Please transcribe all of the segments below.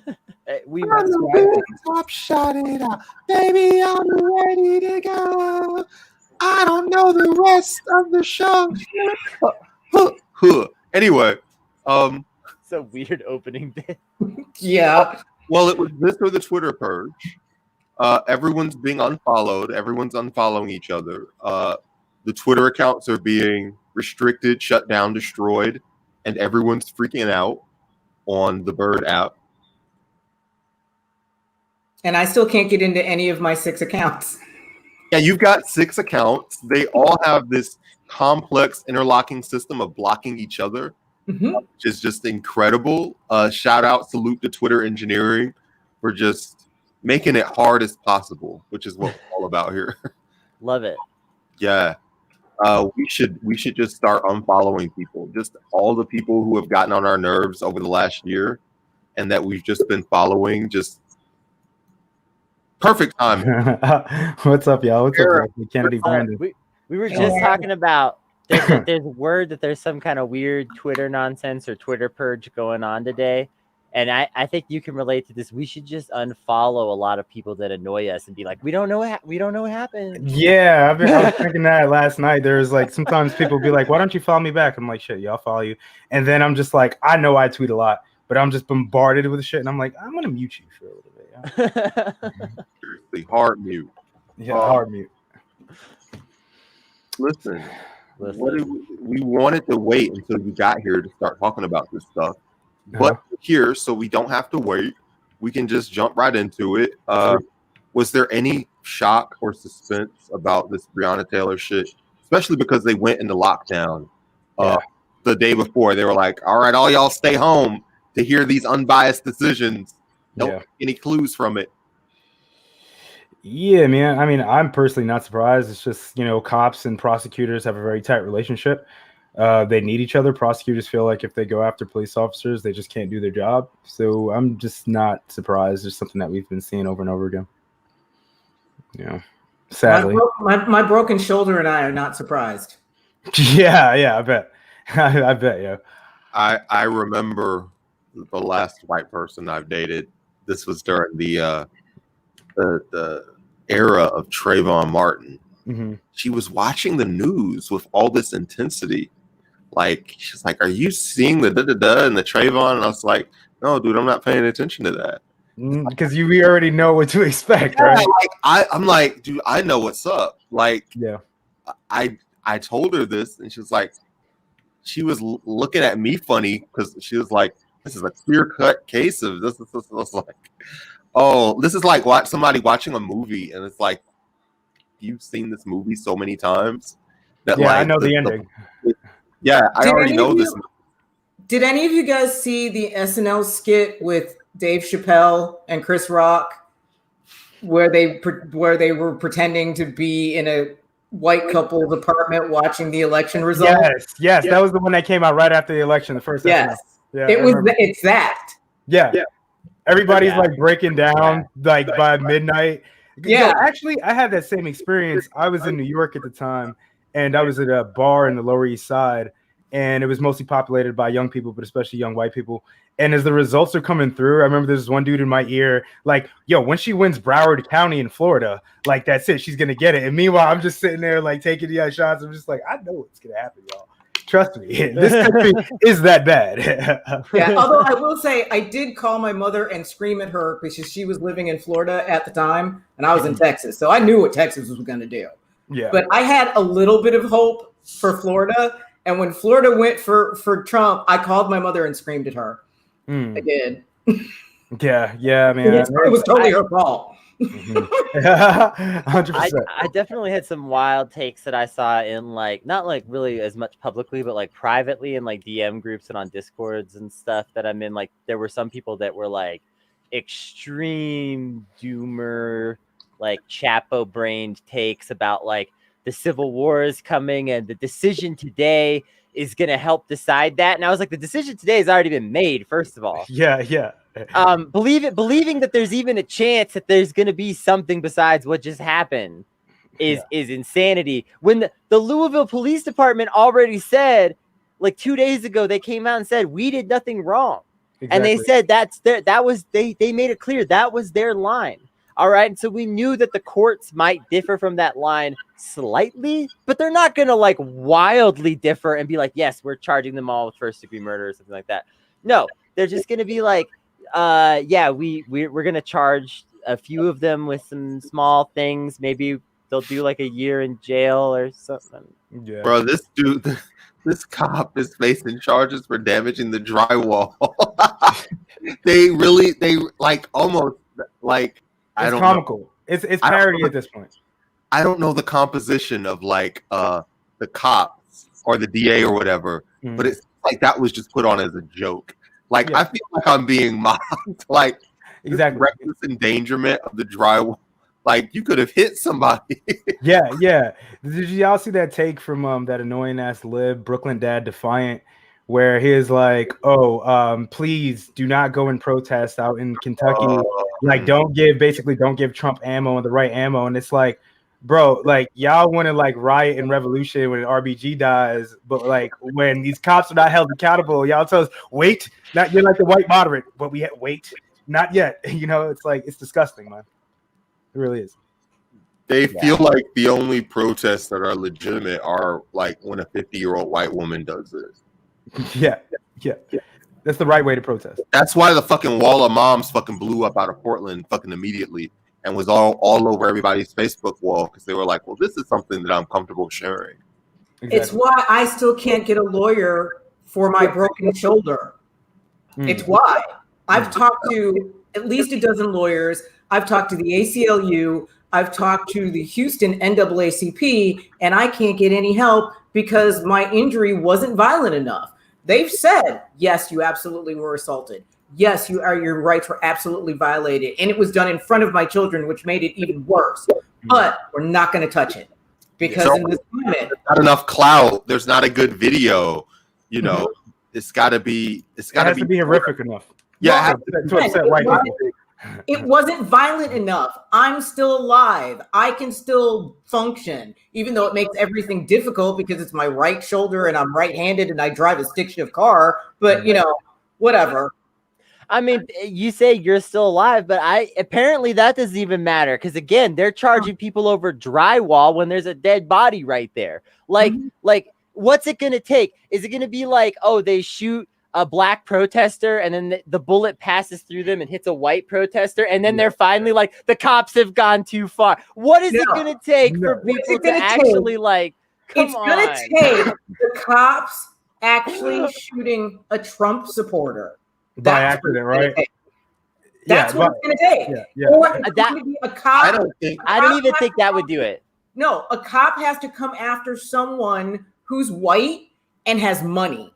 I'm the top shot it out. Baby, I'm ready to go. I don't know the rest of the show. Anyway, It's a weird opening bit. Yeah. Well, it was this or the Twitter purge. Everyone's being unfollowed. Everyone's unfollowing each other. The Twitter accounts are being restricted, shut down, destroyed, and everyone's freaking out on the Bird app. And I still can't get into any of my 6 accounts. Yeah, you've got 6 accounts. They all have this complex interlocking system of blocking each other, which is just incredible. Shout out, salute to Twitter engineering for just making it hard as possible, which is what we're all about here. Love it. Yeah. We should just start unfollowing people. Just all the people who have gotten on our nerves over the last year and that we've just been following. Just perfect time. What's up, y'all? What's up, Kennedy Brandyn? We were just talking about there's word that there's some kind of weird Twitter nonsense or Twitter purge going on today. And I think you can relate to this. We should just unfollow a lot of people that annoy us and be like, we don't know what happened. Yeah, I was thinking that last night. There's like sometimes people be like, why don't you follow me back? I'm like, shit, yeah, I'll follow you. And then I'm just like, I know I tweet a lot, but I'm just bombarded with shit. And I'm like, I'm gonna mute you for a little bit. Yeah. Seriously, hard mute. Yeah, hard mute. Listen. We wanted to wait until you got here to start talking about this stuff. But here, so we don't have to wait. We can just jump right into it. Was there any shock or suspense about this Breonna Taylor shit? Especially because they went into lockdown the day before. They were like, all right, all y'all stay home to hear these unbiased decisions. Don't get any clues from it. Yeah, man. I mean, I'm personally not surprised. It's just, cops and prosecutors have a very tight relationship. They need each other. Prosecutors feel like if they go after police officers, they just can't do their job. So I'm just not surprised. It's something that we've been seeing over and over again. Yeah, sadly. My broken shoulder and I are not surprised. Yeah, I bet. I bet, yeah. I remember the last white person I've dated. This was during the era of Trayvon Martin. Mm-hmm. She was watching the news with all this intensity. Like, she's like, are you seeing the da-da-da and the Trayvon? And I was like, no, dude, I'm not paying attention to that. Because we already know what to expect, right? I'm like, dude, I know what's up. Like, yeah. I told her this, and she was like, she was looking at me funny because she was like, this is a clear-cut case of this. I was like, oh, this is like somebody watching a movie, and it's like, you've seen this movie so many times that I know the ending. I already know this movie. Did any of you guys see the SNL skit with Dave Chappelle and Chris Rock, where they were pretending to be in a white couple's apartment watching the election results? Yes, that was the one that came out right after the election. The first. Yes, yeah, it's that. Yeah. Everybody's like breaking down by midnight. Yeah, actually, I had that same experience. I was in New York at the time, and I was at a bar in the Lower East Side, and it was mostly populated by young people, but especially young white people. And as the results are coming through, I remember there's one dude in my ear, like, yo, when she wins Broward County in Florida, like, that's it, she's gonna get it. And meanwhile, I'm just sitting there, like, taking the shots. I'm just like, I know what's gonna happen, y'all. Trust me, this country is that bad. Yeah, although I will say I did call my mother and scream at her because she was living in Florida at the time and I was in Texas. So I knew what Texas was going to do. Yeah. But I had a little bit of hope for Florida. And when Florida went for Trump, I called my mother and screamed at her. I did. Yeah, man. It was totally her fault. 100%. I definitely had some wild takes that I saw in not really as much publicly, but like privately in like DM groups and on Discords and stuff that I'm in. Like, there were some people that were like extreme doomer, like Chapo brained takes about like the Civil War is coming and the decision today is going to help decide that. And I was like, the decision today has already been made, first of all. Yeah. Believing that there's even a chance that there's going to be something besides what just happened is insanity. When the Louisville Police Department already said, like 2 days ago, they came out and said, we did nothing wrong. And they said they made it clear that was their line. All right. And so we knew that the courts might differ from that line slightly, but they're not going to like wildly differ and be like, yes, we're charging them all with first degree murder or something like that. No, they're just going to be like, yeah, we're going to charge a few of them with some small things. Maybe they'll do like a year in jail or something. Yeah. Bro, this cop is facing charges for damaging the drywall. they like almost like, it's comical. Know. It's parody at this point. I don't know the composition of like the cops or the DA or whatever, but it's like that was just put on as a joke. Like I feel like I'm being mocked. Like exactly reckless endangerment of the drywall. Like you could have hit somebody. yeah. Did y'all see that take from that annoying ass lib Brooklyn Dad Defiant? Where he is like, please do not go and protest out in Kentucky. Like, don't give Trump ammo and the right ammo. And it's like, bro, like y'all want to like riot and revolution when an RBG dies, but like when these cops are not held accountable, y'all tell us, wait, not you're like the white moderate, but wait, not yet. You know, it's like it's disgusting, man. It really is. They feel like the only protests that are legitimate are like when a 50-year-old white woman does this. Yeah. That's the right way to protest. That's why the fucking wall of moms fucking blew up out of Portland fucking immediately and was all over everybody's Facebook wall because they were like, well, this is something that I'm comfortable sharing. Exactly. It's why I still can't get a lawyer for my broken shoulder. It's why. I've talked to at least a dozen lawyers. I've talked to the ACLU. I've talked to the Houston NAACP, and I can't get any help because my injury wasn't violent enough. They've said, yes, you absolutely were assaulted. Yes, your rights were absolutely violated. And it was done in front of my children, which made it even worse. But we're not going to touch it because in this moment, there's not enough clout. There's not a good video. You know, it's got to be horrific enough. Yeah. It wasn't violent enough. I'm still alive. I can still function, even though it makes everything difficult because it's my right shoulder and I'm right-handed and I drive a stick shift car. But, you know, whatever. I mean, you say you're still alive, but apparently that doesn't even matter because, again, they're charging people over drywall when there's a dead body right there. Like, what's it going to take? Is it going to be like, oh, they shoot a black protester and then the bullet passes through them and hits a white protester and then they're finally like, the cops have gone too far? What is it going to take for people to actually like, it's going to take the cops actually shooting a Trump supporter. By accident, right? That's what it's going to take. Or it's going to be a cop. I don't even think that would do it. No, a cop has to come after someone who's white and has money.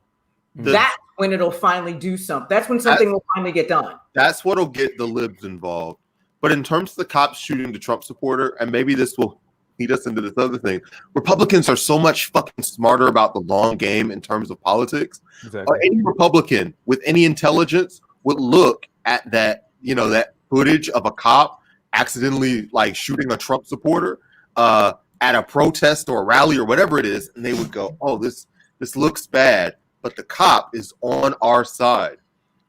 That's when it'll finally do something. That's when something will finally get done. That's what'll get the libs involved. But in terms of the cops shooting the Trump supporter, and maybe this will lead us into this other thing, Republicans are so much fucking smarter about the long game in terms of politics. Exactly. Any Republican with any intelligence would look at that, you know, that footage of a cop accidentally like shooting a Trump supporter at a protest or a rally or whatever it is, and they would go, "Oh, this looks bad." But the cop is on our side.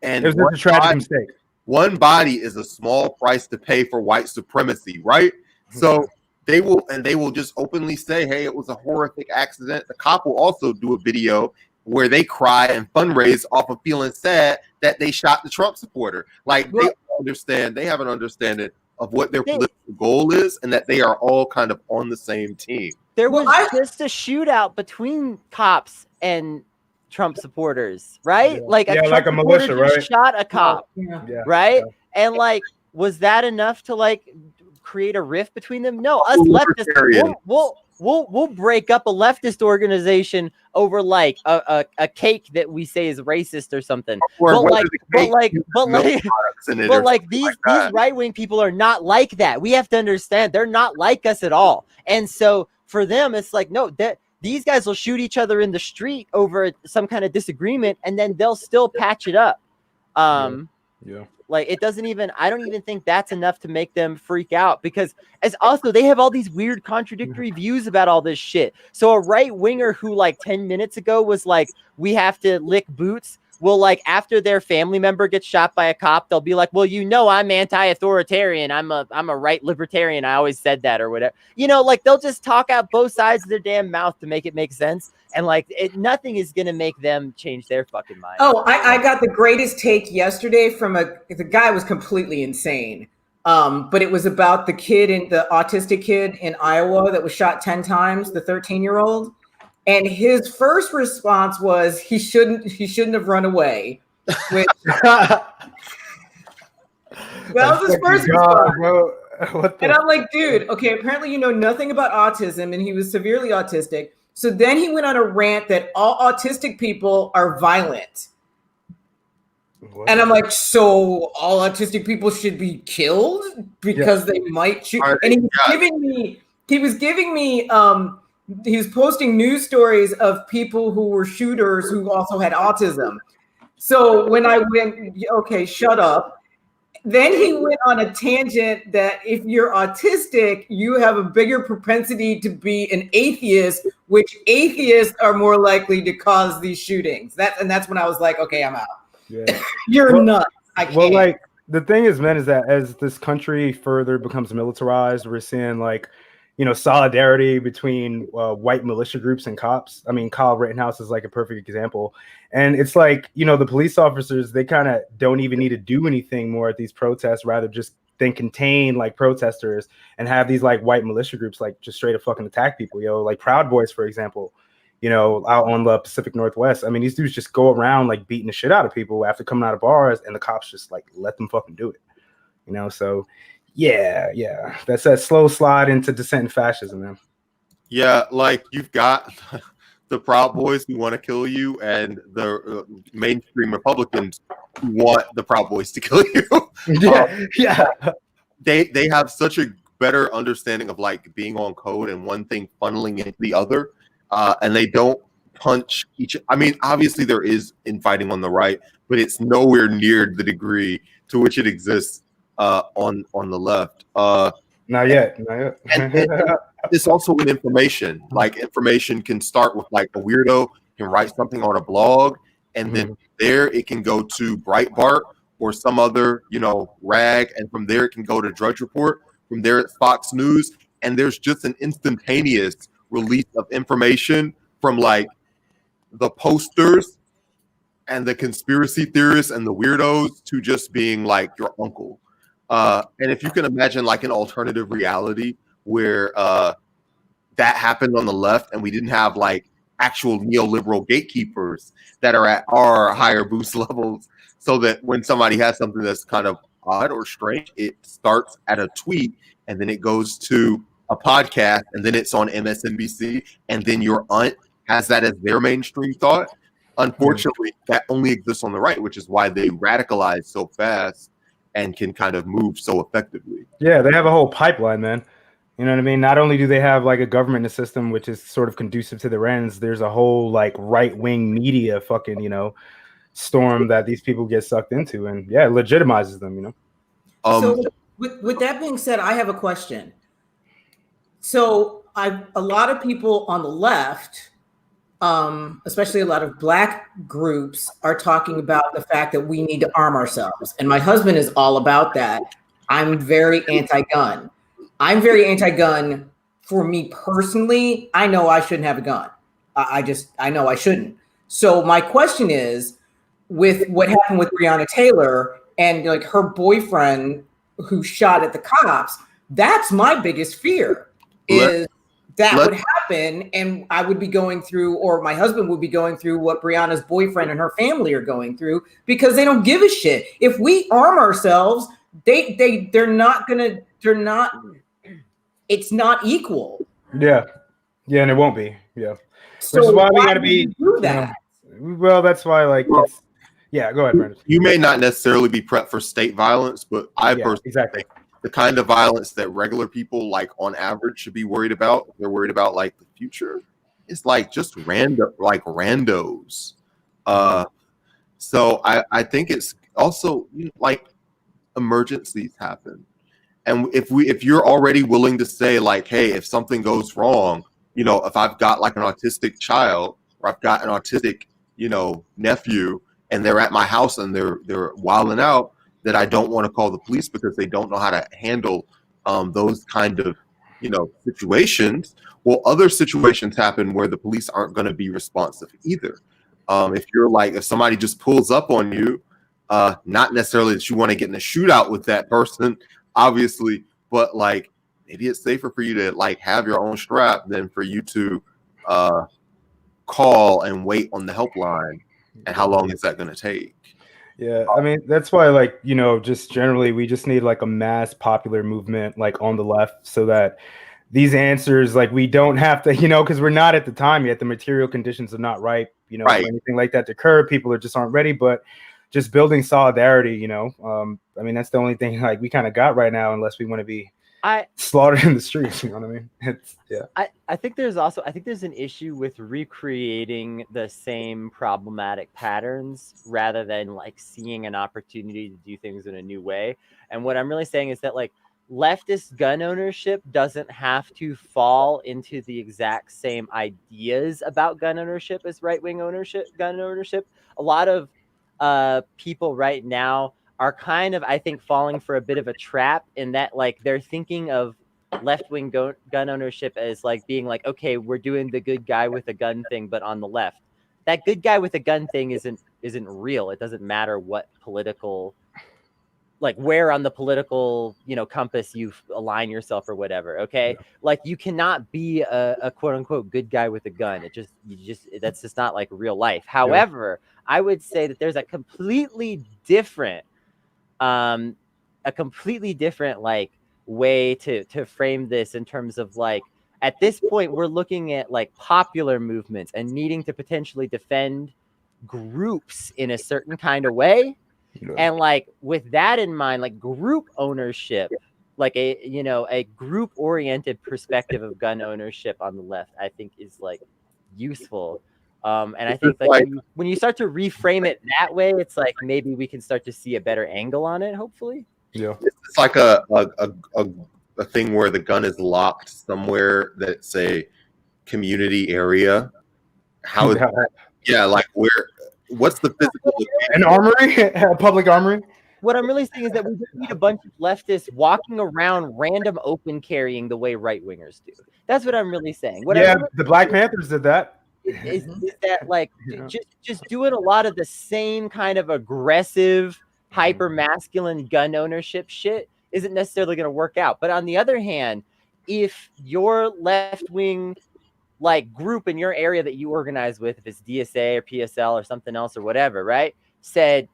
And it was just a tragic mistake. One body is a small price to pay for white supremacy, right? So they will just openly say, hey, it was a horrific accident. The cop will also do a video where they cry and fundraise off of feeling sad that they shot the Trump supporter. Like they have an understanding of what their political goal is and that they are all kind of on the same team. There was just a shootout between cops and Trump supporters, right? Yeah. Like a militia, right? Shot a cop, right? Yeah. And like, was that enough to like create a rift between them? No, us leftists, we'll break up a leftist organization over like a cake that we say is racist or something. But these right-wing people are not like that. We have to understand they're not like us at all. And so for them, it's like, no, that these guys will shoot each other in the street over some kind of disagreement, and then they'll still patch it up. Like it doesn't even, I don't even think that's enough to make them freak out, because as also they have all these weird contradictory views about all this shit. So a right winger who like 10 minutes ago was like, we have to lick boots, will, like, after their family member gets shot by a cop, they'll be like, well, I'm anti-authoritarian. I'm a right libertarian. I always said that or whatever. Like, they'll just talk out both sides of their damn mouth to make it make sense. And like, nothing is going to make them change their fucking mind. Oh, I got the greatest take yesterday from the guy was completely insane. But it was about the autistic kid in Iowa that was shot 10 times, the 13-year-old. And his first response was he shouldn't have run away. Which, that was his first response. Bro. And I'm like, dude, okay, apparently you know nothing about autism, and he was severely autistic. So then he went on a rant that all autistic people are violent. What? And I'm like, so all autistic people should be killed because they might shoot. And he was posting news stories of people who were shooters who also had autism. So when I went, okay, shut up. Then he went on a tangent that if you're autistic, you have a bigger propensity to be an atheist, which atheists are more likely to cause these shootings. That's when I was like, okay, I'm out. Yeah. You're nuts. I can't. Well, like the thing is, man, is that as this country further becomes militarized, we're seeing like, solidarity between white militia groups and cops. I mean, Kyle Rittenhouse is like a perfect example. And it's like, the police officers, they kind of don't even need to do anything more at these protests, rather just then contain like protesters and have these like white militia groups like just straight up fucking attack people, like Proud Boys, for example, out on the Pacific Northwest. I mean, these dudes just go around like beating the shit out of people after coming out of bars, and the cops just like let them fucking do it, so yeah, that's that slow slide into dissent and fascism, man. Yeah, like you've got the Proud Boys who want to kill you, and the mainstream Republicans who want the Proud Boys to kill you. Yeah. They have such a better understanding of like being on code and one thing funneling into the other, and they don't punch each. I mean, obviously there is infighting on the right, but it's nowhere near the degree to which it exists on the left. Not yet. And it's also with information. Like information can start with like a weirdo can write something on a blog, and then there it can go to Breitbart or some other rag, and from there it can go to Drudge Report. From there it's Fox News, and there's just an instantaneous release of information from like the posters and the conspiracy theorists and the weirdos to just being like your uncle. And if you can imagine like an alternative reality where that happened on the left and we didn't have like actual neoliberal gatekeepers that are at our higher boost levels, so that when somebody has something that's kind of odd or strange, it starts at a tweet and then it goes to a podcast and then it's on MSNBC, and then your aunt has that as their mainstream thought. Unfortunately, that only exists on the right, which is why they radicalize so fast and can kind of move so effectively. Yeah, they have a whole pipeline, man. You know what I mean? Not only do they have like a government in the system, which is sort of conducive to their ends, there's a whole like right-wing media fucking, storm that these people get sucked into, and it legitimizes them, So with that being said, I have a question. So a lot of people on the left, especially a lot of Black groups, are talking about the fact that we need to arm ourselves. And my husband is all about that. I'm very anti-gun. I'm very anti-gun for me personally. I know I shouldn't have a gun. I know I shouldn't. So my question is, with what happened with Breonna Taylor and like her boyfriend who shot at the cops, that's my biggest fear is that would happen, and I would be going through, or my husband would be going through what Breonna's boyfriend and her family are going through, because they don't give a shit. If we arm ourselves, they're not, it's not equal. Yeah, and it won't be. Yeah. So which is why we got to be do that. Well, that's why go ahead, Brandon. You may not necessarily be prepped for state violence, but I personally exactly think the kind of violence that regular people like on average should be worried about, they're worried about like the future, it's like just randos. So I think it's also like emergencies happen, and if you're already willing to say like, hey, if something goes wrong, if I've got like an autistic child or I've got an autistic nephew, and they're at my house and they're wilding out, that I don't want to call the police because they don't know how to handle those kind of, situations. Well, other situations happen where the police aren't going to be responsive either. If somebody just pulls up on you, not necessarily that you want to get in a shootout with that person, obviously, but like maybe it's safer for you to like have your own strap than for you to call and wait on the helpline. And how long is that going to take? Yeah, I mean, that's why, like, just generally, we just need like a mass popular movement, like on the left, so that these answers, like, we don't have to, because we're not at the time yet. The material conditions are not ripe, for anything like that to occur. People just aren't ready, but just building solidarity, I mean, that's the only thing like we kind of got right now, unless we want to be slaughtered in the streets. You know what I mean? I think there's an issue with recreating the same problematic patterns rather than like seeing an opportunity to do things in a new way. And what I'm really saying is that like leftist gun ownership doesn't have to fall into the exact same ideas about gun ownership as right-wing gun ownership. A lot of people right now are kind of, I think, falling for a bit of a trap in that like they're thinking of left-wing gun ownership as like being like, okay, we're doing the good guy with a gun thing, but on the left. That good guy with a gun thing isn't real. It doesn't matter what political, like where on the political, compass you align yourself or whatever. Okay. Yeah. Like you cannot be a quote unquote good guy with a gun. That's just not like real life. However, I would say that there's a completely different like way to frame this in terms of like, at this point, we're looking at like popular movements and needing to potentially defend groups in a certain kind of way. And like with that in mind, like group ownership, like a group oriented perspective of gun ownership on the left, I think is like useful. And I think like when you start to reframe it that way, it's like maybe we can start to see a better angle on it, hopefully. Yeah. It's like a thing where the gun is locked somewhere that's a community area. How is that? Yeah, like what's the physical location? An armory? A public armory? What I'm really saying is that we just need a bunch of leftists walking around random open carrying the way right-wingers do. That's what I'm really saying. The Black Panthers did that. Is that like just doing a lot of the same kind of aggressive, hyper masculine gun ownership shit isn't necessarily going to work out. But on the other hand, if your left wing like group in your area that you organize with, if it's DSA or PSL or something else or whatever, right, said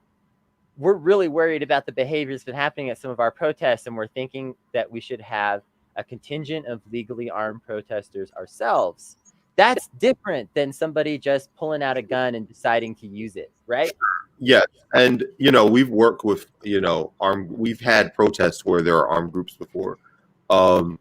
we're really worried about the behavior that's been happening at some of our protests, and we're thinking that we should have a contingent of legally armed protesters ourselves. That's different than somebody just pulling out a gun and deciding to use it, right? Yeah, and we've worked with we've had protests where there are armed groups before, and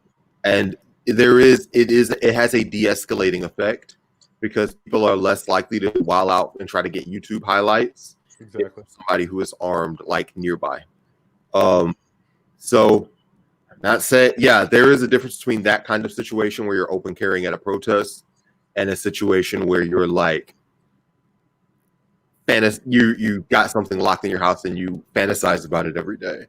it has a de-escalating effect because people are less likely to wild out and try to get YouTube highlights. Exactly. Somebody who is armed like nearby. So not said, yeah, there is a difference between that kind of situation where you're open carrying at a protest and a situation where you're like you got something locked in your house and you fantasize about it every day.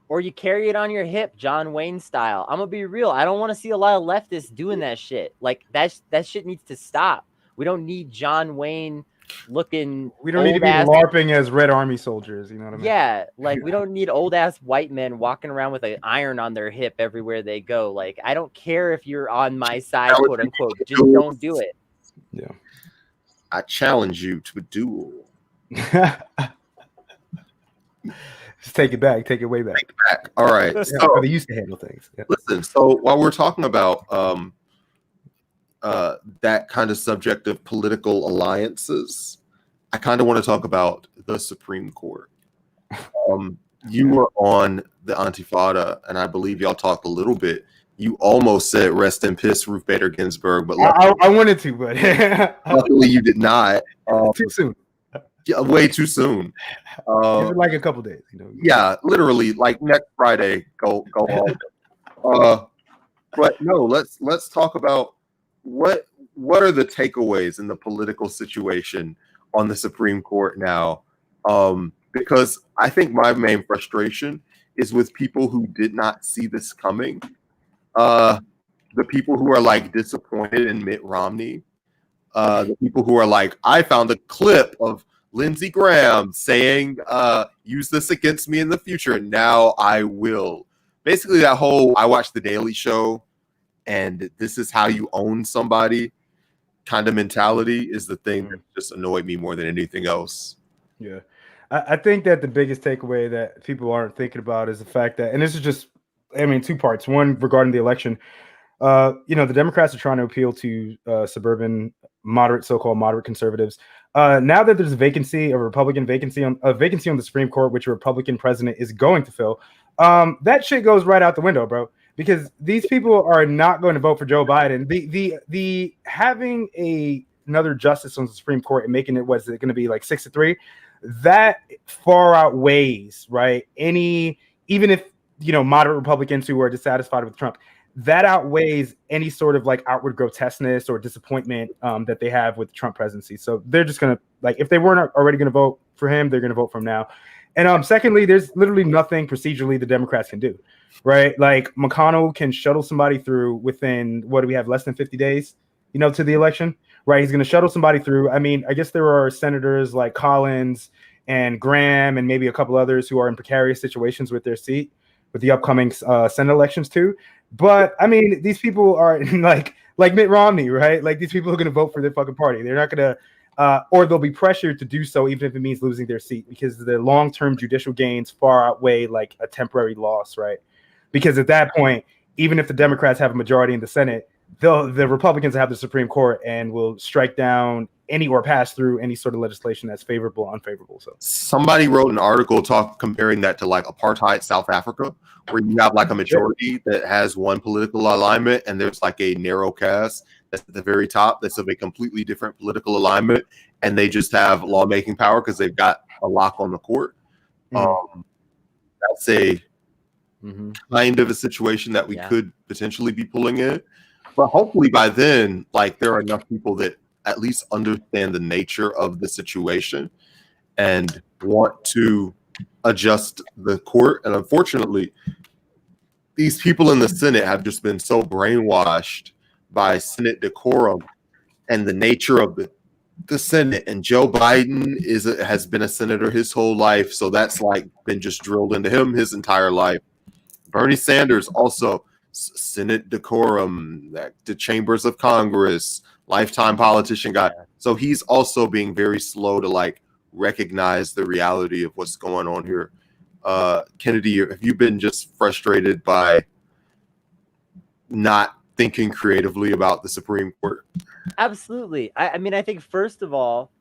Or you carry it on your hip, John Wayne style. I'm gonna be real. I don't want to see a lot of leftists doing that shit. Like that shit needs to stop. We don't need John Wayne looking. We don't need to be LARPing as Red Army soldiers. You know what I mean? Yeah, like we don't need old ass white men walking around with an iron on their hip everywhere they go. Like I don't care if you're on my side, quote unquote. Just don't do it. Yeah. I challenge you to a duel. Just take it back. Take it way back. Take it back. All right. So they used to handle things. Yeah. Listen. So while we're talking about that kind of subject of political alliances, I kind of want to talk about the Supreme Court. You were on the Antifada, and I believe y'all talked a little bit. You almost said "rest in peace, Ruth Bader Ginsburg," but I wanted to, but luckily you did not. Too soon. Yeah, way too soon. Like a couple days, Yeah, literally, like next Friday. Go on. But no, let's talk about what are the takeaways in the political situation on the Supreme Court now, because I think my main frustration is with people who did not see this coming. The people who are like disappointed in Mitt Romney, the people who are like, I found a clip of Lindsey Graham saying, use this against me in the future, and now I will. Basically, that whole I watched The Daily Show and this is how you own somebody kind of mentality is the thing that just annoyed me more than anything else. Yeah. I think that the biggest takeaway that people aren't thinking about is the fact that, and this is just, I mean, two parts. One, regarding the election, the Democrats are trying to appeal to suburban moderate, so-called moderate conservatives. Now that there's a Republican vacancy on the Supreme Court, which a Republican president is going to fill, that shit goes right out the window, bro. Because these people are not going to vote for Joe Biden. The having another justice on the Supreme Court and making it, was it going to be like 6-3? That far outweighs, right? Even if moderate Republicans who are dissatisfied with Trump, that outweighs any sort of like outward grotesqueness or disappointment that they have with the Trump presidency. So they're just gonna, like, if they weren't already gonna vote for him, they're gonna vote for him now. And secondly, there's literally nothing procedurally the Democrats can do, right? Like McConnell can shuttle somebody through within, what do we have, less than 50 days, to the election, right? He's going to shuttle somebody through. I mean, I guess there are senators like Collins and Graham and maybe a couple others who are in precarious situations with their seat with the upcoming Senate elections too. But I mean, these people are like Mitt Romney, right? Like these people are going to vote for their fucking party. They're not going to, or they'll be pressured to do so, even if it means losing their seat, because their long-term judicial gains far outweigh like a temporary loss, right? Because at that point, even if the Democrats have a majority in the Senate, the Republicans have the Supreme Court and will strike down or pass through any sort of legislation that's favorable or unfavorable. So somebody wrote an article comparing that to like apartheid South Africa, where you have like a majority that has one political alignment and there's like a narrow cast that's at the very top that's of a completely different political alignment, and they just have lawmaking power because they've got a lock on the court. That's a kind of a situation that we could potentially be pulling in. But hopefully by then, like, there are enough people that at least understand the nature of the situation and want to adjust the court. And unfortunately, these people in the Senate have just been so brainwashed by Senate decorum and the nature of the Senate. And Joe Biden has been a senator his whole life, so that's like been just drilled into him his entire life. Bernie Sanders also Senate decorum, the chambers of Congress, lifetime politician guy. So he's also being very slow to like recognize the reality of what's going on here. Kennedy, have you been just frustrated by not thinking creatively about the Supreme Court? Absolutely. I mean, I think first of all,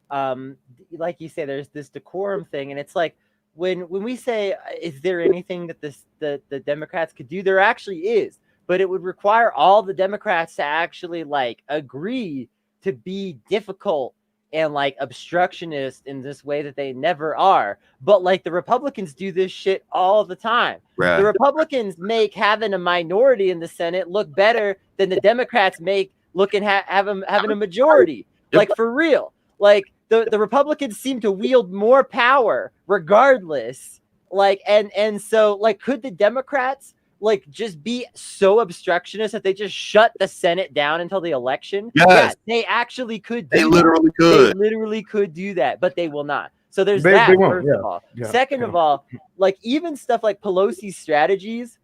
like you say, there's this decorum thing, and it's like, when we say, is there anything that the Democrats could do? There actually is, but it would require all the Democrats to actually like agree to be difficult and like obstructionist in this way that they never are. But like the Republicans do this shit all the time. Right. The Republicans make having a minority in the Senate look better than the Democrats make having a majority. Like for real. Like the Republicans seem to wield more power regardless. Like, and so like, could the Democrats like just be so obstructionist that they just shut the Senate down until the election? Yes. Yeah, they actually could. They literally could do that, but they will not. So there's that, first of all. Yeah. Second of all, like even stuff like Pelosi's strategies,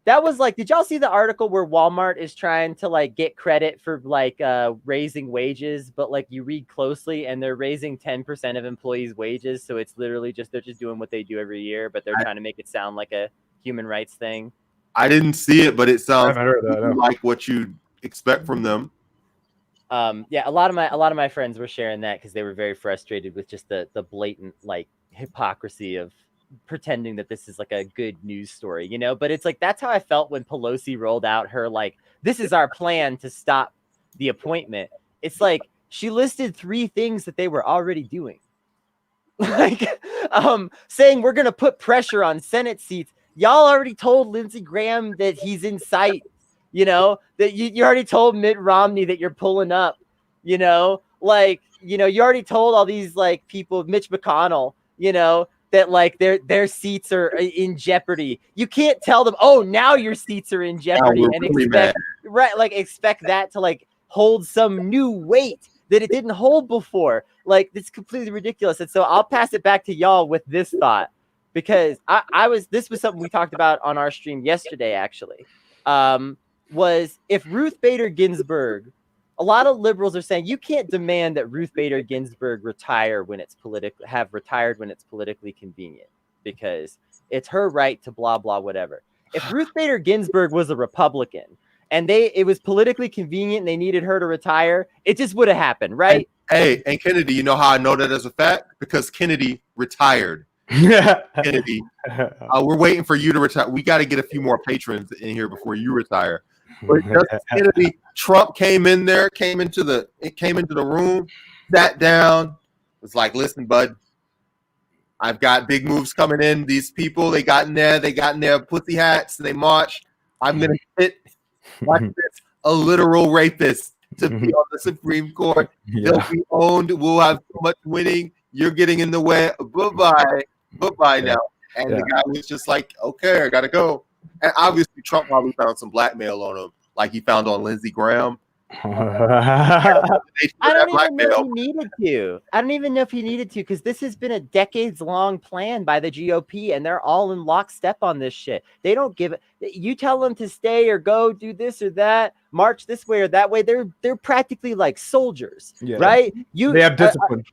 that was like, did y'all see the article where Walmart is trying to like get credit for like raising wages, but like you read closely and they're raising 10% of employees' wages. So it's literally just, they're just doing what they do every year, but they're trying to make it sound like a human rights thing. I didn't see it, but it sounds like what you'd expect from them. Yeah, a lot of my friends were sharing that because they were very frustrated with just the blatant like hypocrisy of pretending that this is like a good news story, you know. But it's like, that's how I felt when Pelosi rolled out her like, this is our plan to stop the appointment. It's like she listed 3 things that they were already doing, like saying we're gonna put pressure on Senate seats. Y'all already told Lindsey Graham that he's in sight, you know, that you already told Mitt Romney that you're pulling up, you know, like, you know, you already told all these like people, Mitch McConnell, you know, that like their seats are in jeopardy. You can't tell them, oh, now your seats are in jeopardy, and really expect that to like hold some new weight that it didn't hold before. Like, it's completely ridiculous. And so I'll pass it back to y'all with this thought, because this was something we talked about on our stream yesterday, actually. Was if Ruth Bader Ginsburg, a lot of liberals are saying you can't demand that Ruth Bader Ginsburg retired when it's politically convenient, because it's her right to blah, blah, whatever. If Ruth Bader Ginsburg was a Republican and it was politically convenient and they needed her to retire, it just would have happened, right? And Kennedy, you know how I know that as a fact? Because Kennedy retired. Kennedy, we're waiting for you to retire. We got to get a few more patrons in here before you retire. But Kennedy, Trump came into the room, sat down, was like, listen, bud, I've got big moves coming in. These people, they got in their pussy hats, and they marched. I'm going to hit a literal rapist to be on the Supreme Court. They'll be owned. We'll have so much winning. You're getting in the way. Bye-bye now. And the guy was just like, okay, I got to go. And obviously, Trump probably found some blackmail on him, like he found on Lindsey Graham. I don't even know if he needed to, because this has been a decades-long plan by the GOP, and they're all in lockstep on this shit. They don't give it. You tell them to stay or go, do this or that, march this way or that way. They're practically like soldiers, right? They have discipline.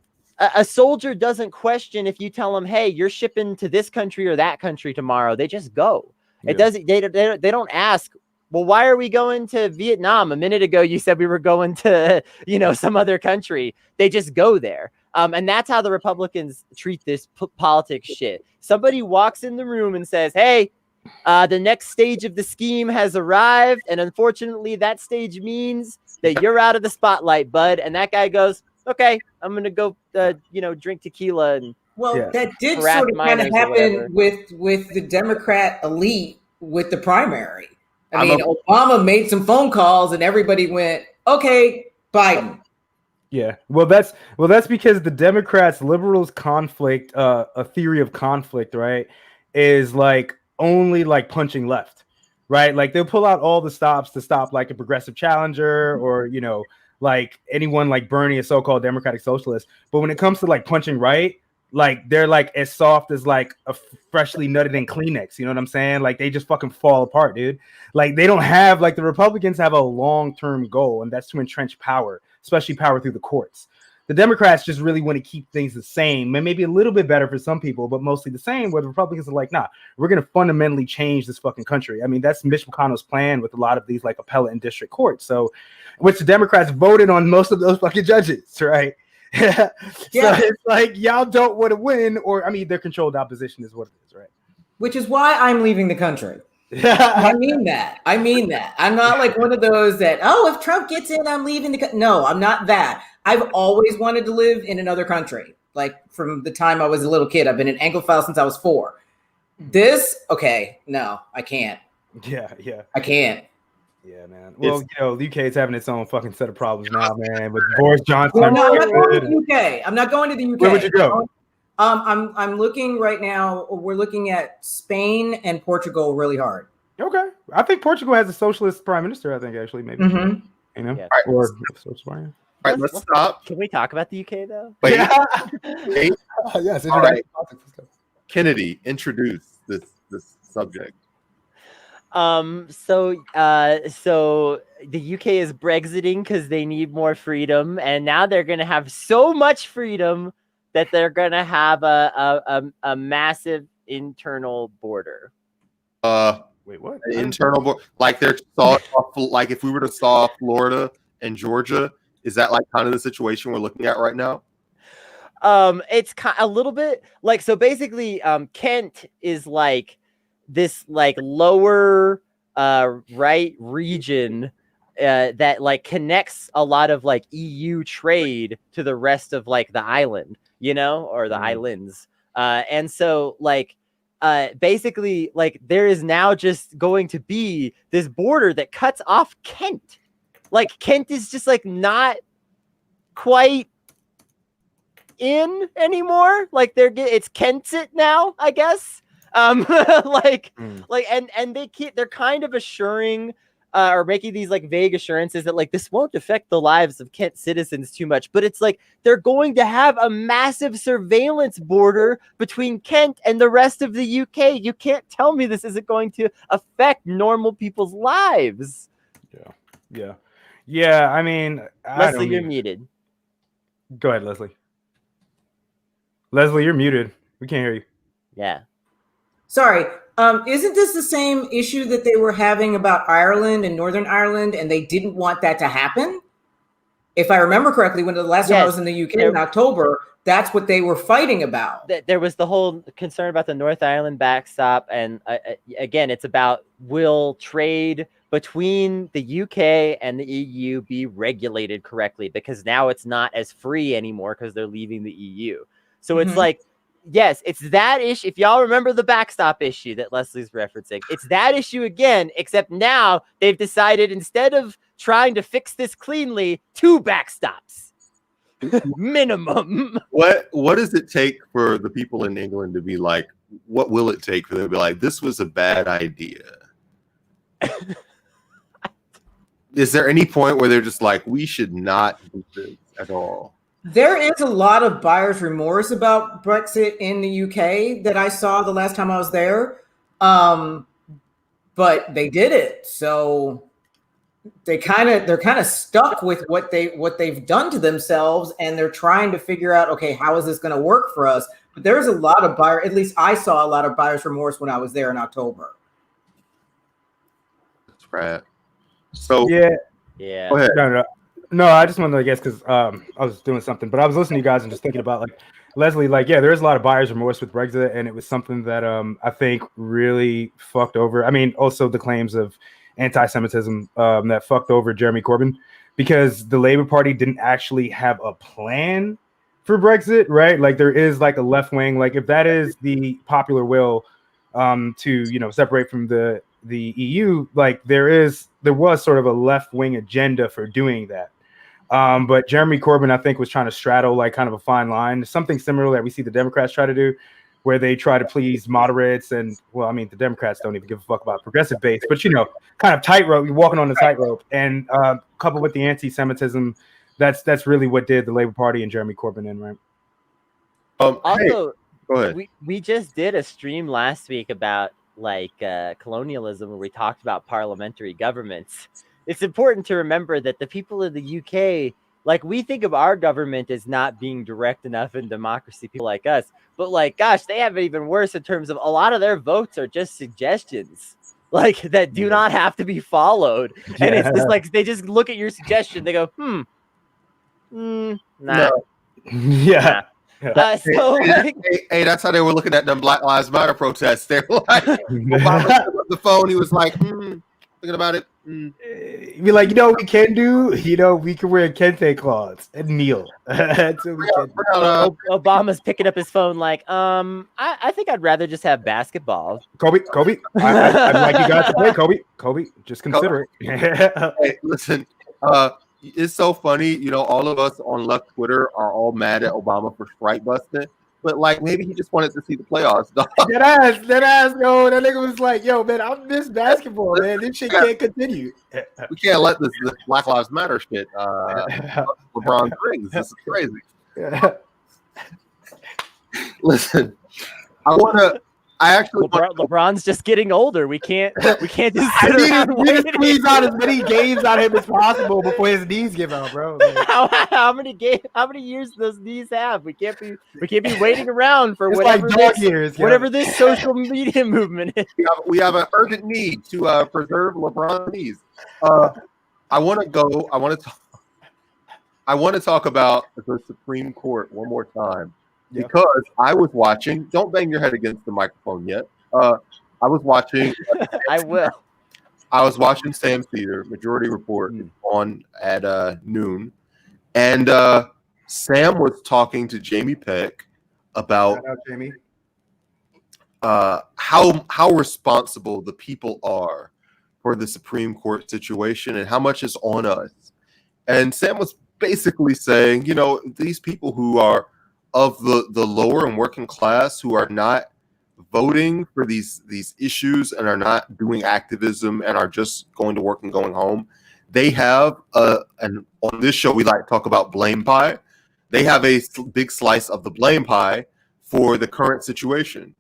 A soldier doesn't question if you tell them, hey, you're shipping to this country or that country tomorrow. They just go. It doesn't. They don't ask, well, why are we going to Vietnam? A minute ago, you said we were going to, you know, some other country. They just go there. And that's how the Republicans treat this politics shit. Somebody walks in the room and says, hey, the next stage of the scheme has arrived. And unfortunately, that stage means that you're out of the spotlight, bud. And that guy goes, okay, I'm going to go, drink tequila. And that did sort of kind of happen with the Democrat elite with the primary. I mean, Obama made some phone calls and everybody went, okay, Biden. Yeah. Well, that's because the Democrats, liberals conflict, a theory of conflict, right, is like only like punching left, right? Like they'll pull out all the stops to stop like a progressive challenger or, you know, like anyone like Bernie, a so-called democratic socialist. But when it comes to like punching right, like they're like as soft as like a freshly nutted in Kleenex. You know what I'm saying? Like they just fucking fall apart, dude. Like they don't have, like the Republicans have a long-term goal, and that's to entrench power, especially power through the courts. The Democrats just really want to keep things the same, and maybe a little bit better for some people, but mostly the same, where the Republicans are like, nah, we're going to fundamentally change this fucking country. I mean, that's Mitch McConnell's plan with a lot of these like appellate and district courts. So, which the Democrats voted on most of those fucking judges, right? So it's like y'all don't want to win, or I mean, their controlled opposition is what it is, right? Which is why I'm leaving the country. I mean that. I'm not like one of those that, oh, if Trump gets in, I'm leaving the country. No, I'm not that. I've always wanted to live in another country. Like from the time I was a little kid, I've been an Anglophile since I was 4. No, I can't. I can't. Yeah, man. Well, the UK is having its own fucking set of problems now, man. With Boris Johnson. Well, no, I'm not going to the UK. I'm not going to the UK. Where would you go? I'm looking right now. We're looking at Spain and Portugal really hard. Okay, I think Portugal has a socialist prime minister. I think actually maybe you know, or socialist. All right, let's stop. Can we talk about the UK though? Wait. Yes. All right. Kennedy, introduce this subject. So the UK is Brexiting because they need more freedom, and now they're gonna have so much freedom that they're gonna have a massive internal border. Wait, what? Internal border? Like they're like if we were to saw Florida and Georgia, is that like kind of the situation we're looking at right now? It's a little bit like, so basically, Kent is like this like lower right region that like connects a lot of like EU trade to the rest of like the island, you know, or the islands. And so like basically like there is now just going to be this border that cuts off Kent. Like Kent is just like not quite in anymore. Like it's Kensit now, I guess. And they're kind of assuring or making these like vague assurances that like this won't affect the lives of Kent citizens too much, but it's like they're going to have a massive surveillance border between Kent and the rest of the UK. You can't tell me this isn't going to affect normal people's lives. Yeah. I mean, Leslie, you're muted. Go ahead, Leslie. Leslie, you're muted. We can't hear you. Yeah. Sorry. Isn't this the same issue that they were having about Ireland and Northern Ireland, and they didn't want that to happen? If I remember correctly, when the last time I was in the UK in October, that's what they were fighting about. There was the whole concern about the North Ireland backstop, and again, it's about will trade between the UK and the EU be regulated correctly, because now it's not as free anymore because they're leaving the EU. So it's like, yes, it's that issue. If y'all remember the backstop issue that Leslie's referencing, it's that issue again, except now they've decided instead of trying to fix this cleanly, 2 backstops. Minimum. What does it take for the people in England to be like, what will it take for them to be like, this was a bad idea? Is there any point where they're just like, we should not do this at all? There is a lot of buyer's remorse about Brexit in the UK that I saw the last time I was there. But they did it. So they're kind of stuck with what they've done to themselves, and they're trying to figure out, okay, how is this going to work for us? But there's a lot of at least I saw a lot of buyer's remorse when I was there in October. That's right. So yeah. Go ahead. No, I just wanted to guess because I was doing something, but I was listening to you guys and just thinking about like Leslie, like, yeah, there is a lot of buyer's remorse with Brexit, and it was something that I think really fucked over. I mean, also the claims of anti-Semitism that fucked over Jeremy Corbyn, because the Labour Party didn't actually have a plan for Brexit, right? Like there is like a left wing, like if that is the popular will to separate from the EU, like there was sort of a left wing agenda for doing that. But Jeremy Corbyn, I think, was trying to straddle like kind of a fine line, something similar that we see the Democrats try to do, where they try to please moderates. And well, I mean, the Democrats don't even give a fuck about progressive base, but kind of tightrope, you're walking on the tightrope, and coupled with the anti-Semitism, that's really what did the Labour Party and Jeremy Corbyn in, right? Also, go ahead. We just did a stream last week about like colonialism, where we talked about parliamentary governments. It's important to remember that the people of the UK, like, we think of our government as not being direct enough in democracy, people like us, but like, gosh, they have it even worse in terms of a lot of their votes are just suggestions, like, that do not have to be followed. Yeah. And it's just like, they just look at your suggestion, they go, nah. No. Yeah. Hey, that's how they were looking at them Black Lives Matter protests. They were like, Obama picked up the phone. He was like, thinking about it. Be like, we can do, we can wear kente cloths and kneel. That's what we can do. Obama's picking up his phone like, I think I'd rather just have basketball. Kobe, I'd like you guys to play Kobe, just consider it. Hey, listen, it's so funny, all of us on left Twitter are all mad at Obama for strike busting, but like maybe he just wanted to see the playoffs. That ass, yo, that nigga was like, yo, man, I miss basketball, man. This shit can't continue. We can't let this Black Lives Matter shit LeBron rings. This is crazy. Yeah. Listen, LeBron's just getting older. We can't just sit around waiting. Squeeze out as many games out of him as possible before his knees give out, bro. Like, how many years do those knees have? We can't be waiting around for whatever this social media movement is. We have an urgent need to preserve LeBron's knees. I want to talk about the Supreme Court one more time. Because I was watching, don't bang your head against the microphone yet. I was watching. I will. I was watching Sam Cedar, Majority Report, on at noon. And Sam was talking to Jamie Peck about how responsible the people are for the Supreme Court situation and how much is on us. And Sam was basically saying, you know, these people who are of the lower and working class who are not voting for these issues and are not doing activism and are just going to work and going home, they have and on this show we like to talk about blame pie. They have a big slice of the blame pie for the current situation.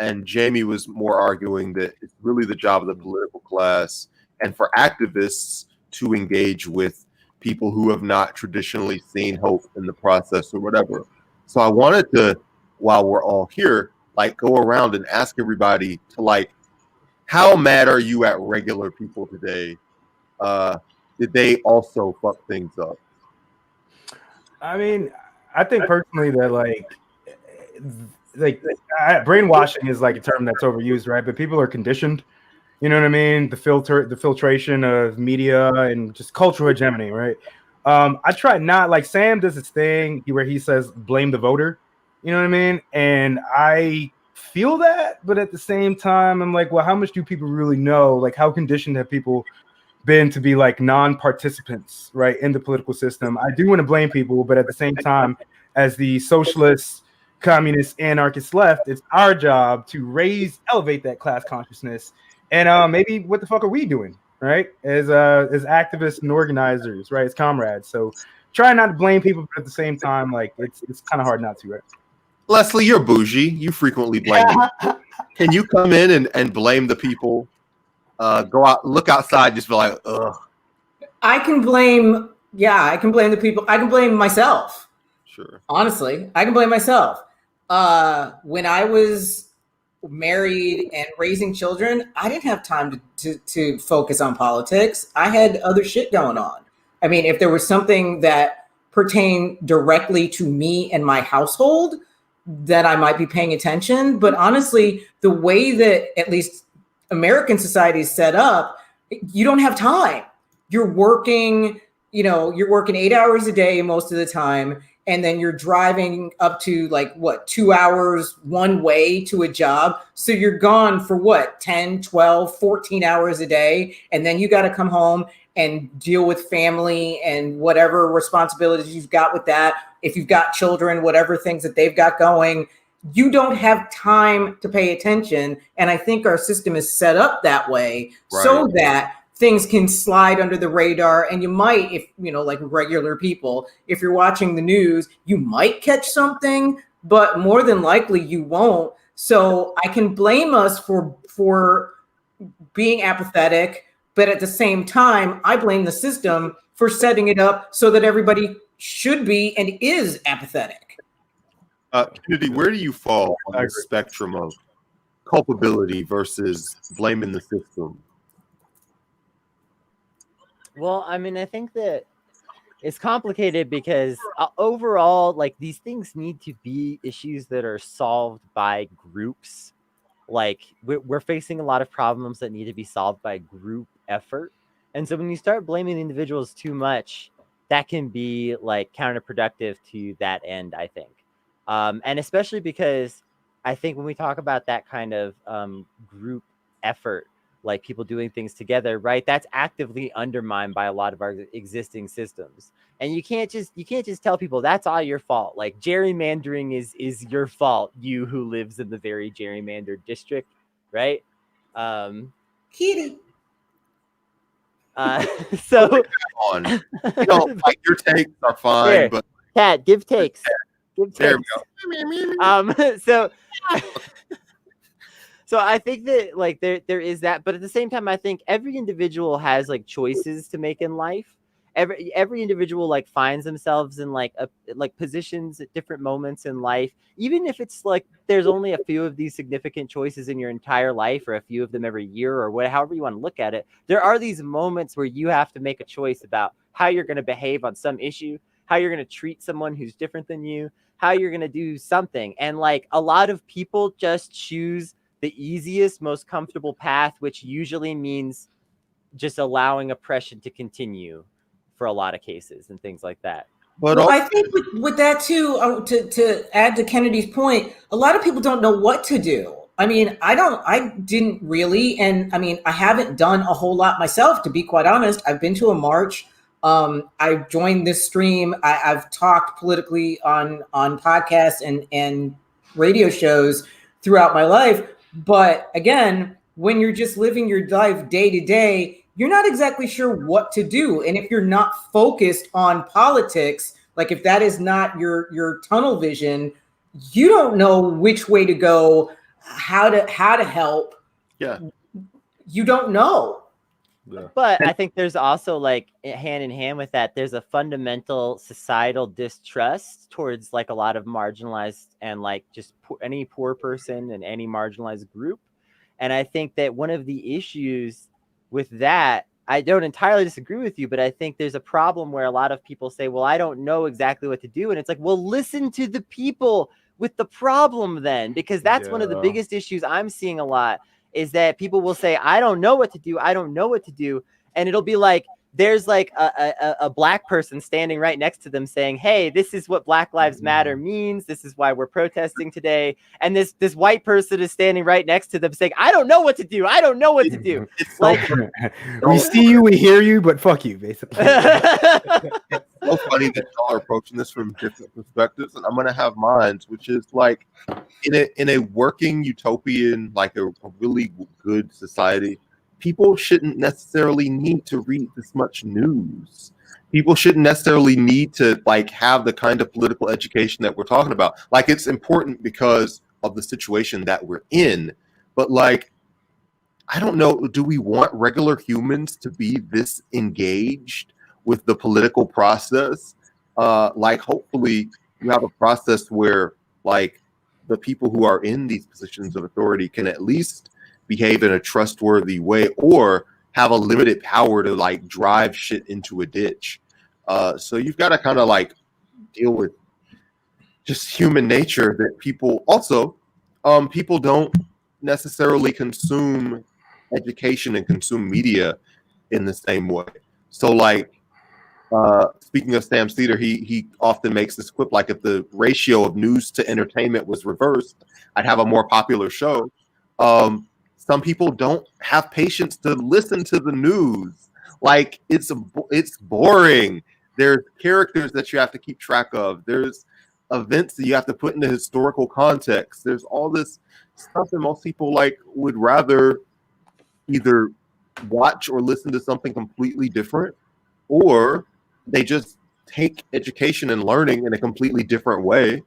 And Jamie was more arguing that it's really the job of the political class and for activists to engage with people who have not traditionally seen hope in the process or whatever. So I wanted to, while we're all here, like go around and ask everybody to like, how mad are you at regular people today? Did they also fuck things up? I mean, I think personally that like brainwashing is like a term that's overused, right? But people are conditioned. You know what I mean? The filtration of media and just cultural hegemony, right? I try not like Sam does his thing where he says blame the voter. You know what I mean? And I feel that, but at the same time, I'm like, well, how much do people really know? Like, how conditioned have people been to be like non-participants, right, in the political system? I do want to blame people, but at the same time, as the socialists, communist, anarchist left, it's our job to elevate that class consciousness. And maybe what the fuck are we doing, right? As activists and organizers, right? As comrades. So try not to blame people, but at the same time, like it's kind of hard not to, right? Leslie, you're bougie. You frequently blame me. Can you come in and blame the people? Go out, look outside, just be like, ugh. I can blame the people. I can blame myself. Sure. Honestly, I can blame myself. When I was married and raising children, I didn't have time to focus on politics. I had other shit going on. I mean, if there was something that pertained directly to me and my household, then I might be paying attention. But honestly, the way that at least American society is set up, you don't have time. You're working 8 hours a day most of the time. And then you're driving up to 2 hours one way to a job. So you're gone for 10, 12, 14 hours a day. And then you got to come home and deal with family and whatever responsibilities you've got with that. If you've got children, whatever things that they've got going, you don't have time to pay attention. And I think our system is set up that way so that things can slide under the radar. And you might, if like regular people, if you're watching the news, you might catch something, but more than likely you won't. So I can blame us for being apathetic, but at the same time, I blame the system for setting it up so that everybody should be and is apathetic. Kennedy, where do you fall on the spectrum of culpability versus blaming the system? Well, I mean, I think that it's complicated because overall, like, these things need to be issues that are solved by groups. Like, we're facing a lot of problems that need to be solved by group effort. And so when you start blaming individuals too much, that can be like counterproductive to that end, I think. And especially because I think when we talk about that kind of group effort, like people doing things together, right? That's actively undermined by a lot of our existing systems. And you can't just tell people that's all your fault. Like gerrymandering is your fault, you who lives in the very gerrymandered district, right? Kitty. So on. Like your takes are fine, here, but Kat, give takes. There we go. So I think that like there is that, but at the same time, I think every individual has like choices to make in life. Every individual like finds themselves in like positions at different moments in life, even if it's like there's only a few of these significant choices in your entire life, or a few of them every year, or however you want to look at it. There are these moments where you have to make a choice about how you're going to behave on some issue, how you're going to treat someone who's different than you, how you're going to do something. And like a lot of people just choose the easiest, most comfortable path, which usually means just allowing oppression to continue for a lot of cases and things like that. But I think with that too, to add to Kennedy's point, a lot of people don't know what to do. I mean, I didn't really, and I mean, I haven't done a whole lot myself, to be quite honest. I've been to a march. I joined this stream. I've talked politically on podcasts and radio shows throughout my life. But again, when you're just living your life day to day, you're not exactly sure what to do. And if you're not focused on politics, like if that is not your tunnel vision, you don't know which way to go, how to help. Yeah. You don't know. Yeah. But I think there's also, like, hand in hand with that, there's a fundamental societal distrust towards, like, a lot of marginalized and, like, just any poor person and any marginalized group. And I think that one of the issues with that, I don't entirely disagree with you, but I think there's a problem where a lot of people say, well, I don't know exactly what to do. And it's like, well, listen to the people with the problem then, because that's one of the biggest issues I'm seeing a lot, is that people will say, I don't know what to do. I don't know what to do. And it'll be like, there's like a black person standing right next to them saying, hey, this is what Black Lives Matter means. This is why we're protesting today. And this white person is standing right next to them saying, I don't know what to do. I don't know what to do. It's Like, we see you, we hear you, but fuck you, basically. It's so funny that y'all are approaching this from different perspectives, and I'm gonna have mine, which is like in a working utopian, like a really good society, people shouldn't necessarily need to read this much news. People shouldn't necessarily need to like have the kind of political education that we're talking about. Like, it's important because of the situation that we're in, but like, I don't know, do we want regular humans to be this engaged with the political process? Like, hopefully you have a process where like the people who are in these positions of authority can at least behave in a trustworthy way, or have a limited power to like drive shit into a ditch. So you've got to kind of like deal with just human nature that people also, people don't necessarily consume education and consume media in the same way. So like, speaking of Sam Cedar, he often makes this quip, like, if the ratio of news to entertainment was reversed, I'd have a more popular show. Some people don't have patience to listen to the news. Like, it's boring. There's characters that you have to keep track of. There's events that you have to put into historical context. There's all this stuff that most people like would rather either watch or listen to something completely different, or they just take education and learning in a completely different way.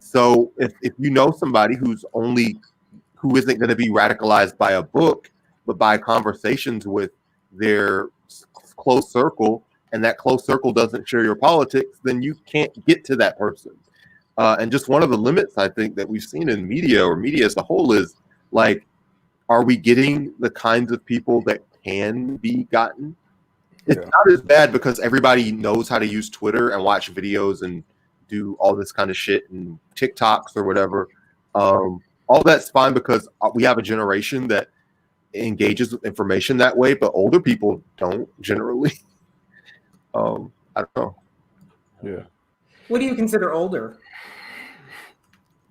So if you know somebody who isn't going to be radicalized by a book, but by conversations with their close circle, and that close circle doesn't share your politics, then you can't get to that person. And just one of the limits I think that we've seen in media, or media as a whole, is like, are we getting the kinds of people that can be gotten? It's not as bad because everybody knows how to use Twitter and watch videos and do all this kind of shit and TikToks or whatever. All that's fine because we have a generation that engages with information that way, but older people don't generally. I don't know. Yeah. What do you consider older?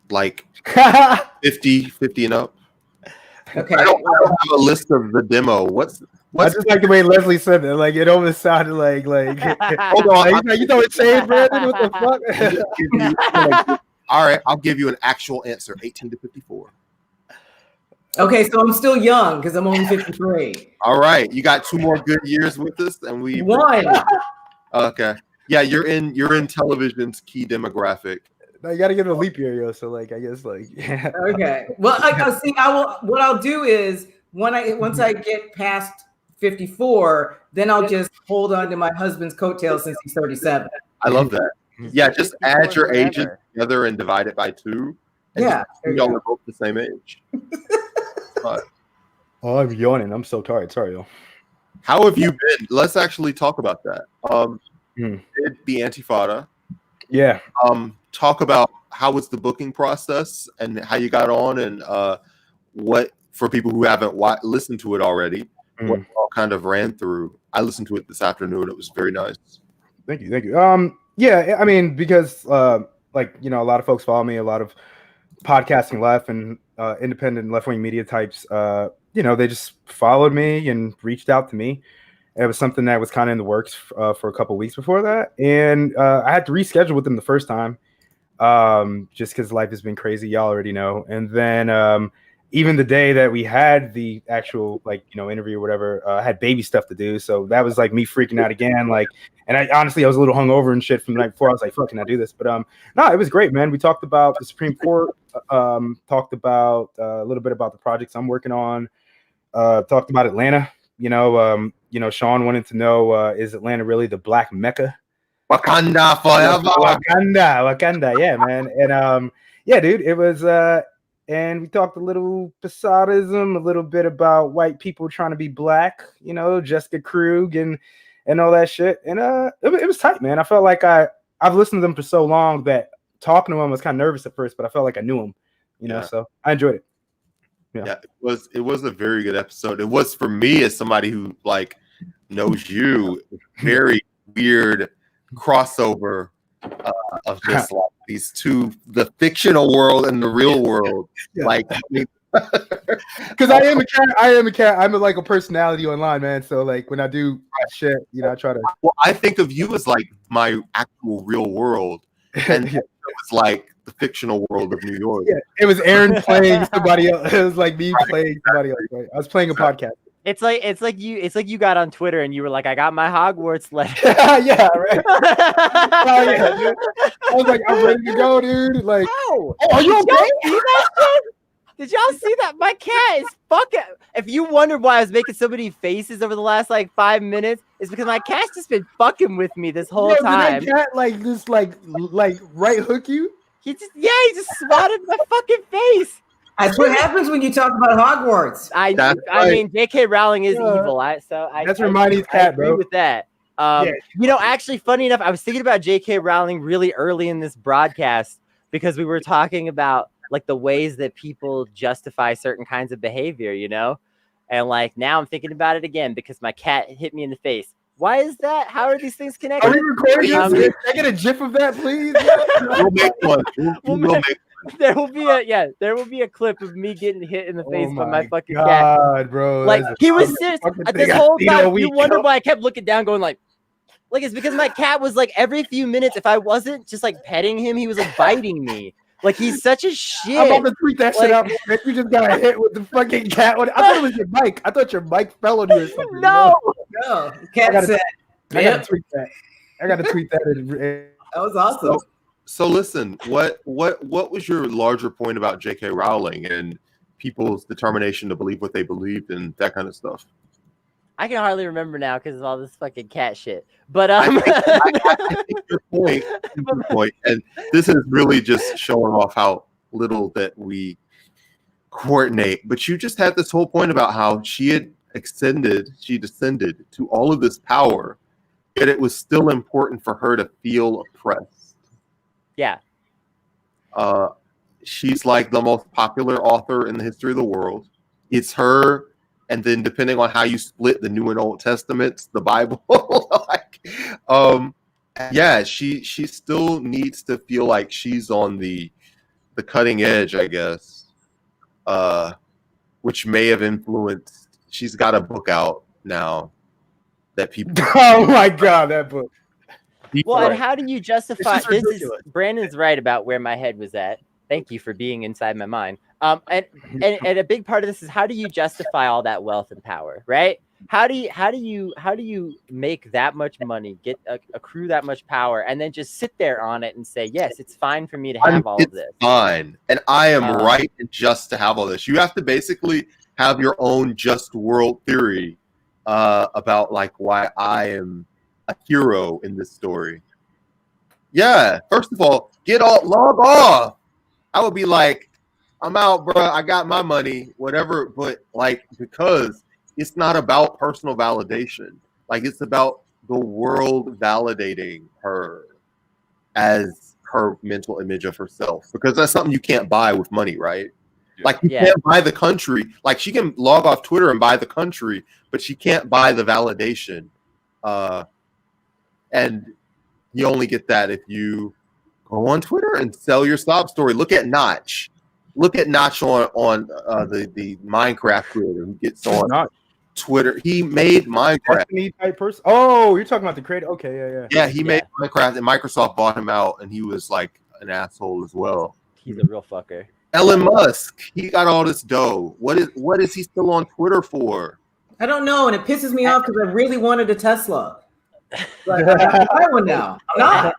Like 50 and up. Okay. I don't have a list of the demo. What's I just like the way Leslie said that. Like, it almost sounded like hold on. like, you know what saying, Brandon? What the fuck? All right, I'll give you an actual answer. 18 to 54. Okay, so I'm still young because I'm only 53. All right, you got 2 more good years with us, and we One. Okay. Yeah, you're in television's key demographic. No, you got to give it a leap year, yo. So like, I guess like, yeah. Okay. Well, I see. What I'll do is once I get past 54, then I'll just hold on to my husband's coattails since he's 37. I love that. Yeah, just add your ages together and divide it by 2. And Yeah, y'all are both the same age. But, Oh, I'm yawning. I'm so tired. Sorry, yo. how have you been? Let's actually talk about that. Did the Antifada. Yeah. Talk about how was the booking process and how you got on, and what, for people who haven't listened to it already, what all kind of ran through. I listened to it this afternoon. It was very nice. Thank you. Yeah, I mean, because like, you know, a lot of folks follow me, a lot of podcasting left and independent left-wing media types, you know, they just followed me and reached out to me. It was something that was kind of in the works for a couple weeks before that, and I had to reschedule with them the first time, just because life has been crazy. Y'all already know. And then even the day that we had the actual interview or whatever, I had baby stuff to do, so that was like me freaking out again. And I honestly I was a little hungover and shit from the night before. I was like, "Fuck, can I do this?" But no, it was great, man. We talked about the Supreme Court, talked about a little bit about the projects I'm working on, talked about Atlanta. Sean wanted to know, is Atlanta really the Black Mecca? Wakanda forever. Wakanda, yeah, man. And yeah, dude, it was and we talked a little Posadism, a little bit about white people trying to be black, Jessica Krug and all that shit. And it was tight, man. I felt like I've listened to them for so long that talking to them, I was kind of nervous at first, but I felt like I knew them, so I enjoyed it. Yeah, it was a very good episode. It was for me as somebody who knows you, very weird crossover of just these two, the fictional world and the real world. Yeah. Because I am a cat. I'm a personality online, man. So when I do shit, I try to. Well, I think of you as my actual real world, and it was the fictional world of New York. Yeah, it was Aaron playing somebody else. It was like me playing somebody else. Right? I was playing a podcast. It's like you got on Twitter and you were like, I got my Hogwarts letter. Yeah, right. Oh, yeah, dude. I was like, I'm ready to go, dude. Are you okay? Did y'all see that? My cat is fucking. If you wondered why I was making so many faces over the last 5 minutes, it's because my cat's just been fucking with me this whole time. Did that cat just right hook you? He just swatted my fucking face. That's what happens when you talk about Hogwarts. I mean, J.K. Rowling is evil. That's Hermione's cat, bro. Agree with that. Actually, funny enough, I was thinking about J.K. Rowling really early in this broadcast because we were talking about the ways that people justify certain kinds of behavior, and now I'm thinking about it again because my cat hit me in the face. Why is that? How are these things connected? Are we recording this? Can I get a gif of that, please? We'll make one. We'll make There will be a clip of me getting hit in the face by my fucking cat. God, bro. He was serious. This whole time, you wonder why I kept looking down, going it's because my cat was every few minutes, if I wasn't just petting him, he was biting me. He's such a shit. I'm about to tweet that shit out. You just got hit with the fucking cat. I thought it was your mic. I thought your mic fell on you or something. No. Cat said. I gotta tweet that. That was awesome. So listen, what was your larger point about J.K. Rowling and people's determination to believe what they believed and that kind of stuff? I can hardly remember now because of all this fucking cat shit. But I think your point, and this is really just showing off how little that we coordinate. But you just had this whole point about how she descended to all of this power, yet it was still important for her to feel oppressed. Yeah. She's the most popular author in the history of the world. It's her. And then depending on how you split the New and Old Testaments, the Bible, she still needs to feel like she's on the cutting edge, I guess, which may have influenced. She's got a book out now that people. Oh my God, that book. Well, and how do you justify this? Brandon's right about where my head was at. Thank you for being inside my mind. And a big part of this is how do you justify all that wealth and power, right? How do you make that much money, accrue that much power, and then just sit there on it and say, yes, it's fine for me to have all of this. Fine, and I am right and just to have all this. You have to basically have your own just world theory about why I am a hero in this story. Yeah, first of all, log off. I would be I'm out, bro. I got my money, whatever. But because it's not about personal validation. It's about the world validating her as her mental image of herself. Because that's something you can't buy with money, right? You can't buy the country. She can log off Twitter and buy the country, but she can't buy the validation. And you only get that if you go on Twitter and sell your sob story. Look at Notch. Look at Notch on the Minecraft creator who gets on Twitter. He made Minecraft. Destiny type person. Oh, you're talking about the creator. Okay, yeah. Yeah, he made Minecraft, and Microsoft bought him out, and he was like an asshole as well. He's a real fucker. Elon Musk, he got all this dough. What is he still on Twitter for? I don't know, and it pisses me off because I really wanted a Tesla. But I have to buy one now. I'm not.